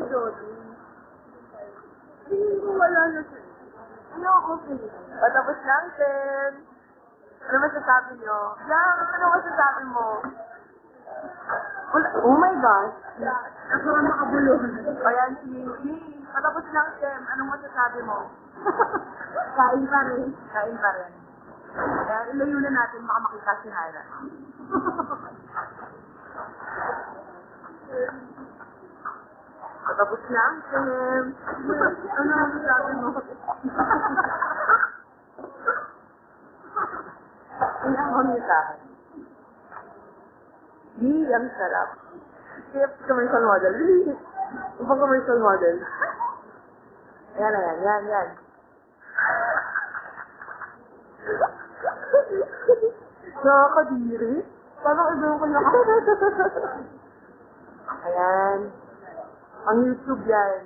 Jody. Tingin ko wala na siya. Ayoko, please. Patapos lang, Ken. Ano masasabi niyo? Yang, ano masasabi mo? Oh my gosh. Ako ang makabulong. Ayan, si patapos lang, Ken. Anong masasabi mo? Kain pa rin. Kain pa rin. Kaya ilayo na natin makamakita si Hana. Patapos lang, Ken. Ano masasabi mo? Inahon niyo sa akin. Ang sarap. Kaya commercial model. Upang commercial model. Yan. Nakakadiri. Parang iba ko na. Ayan. Ang YouTube yan.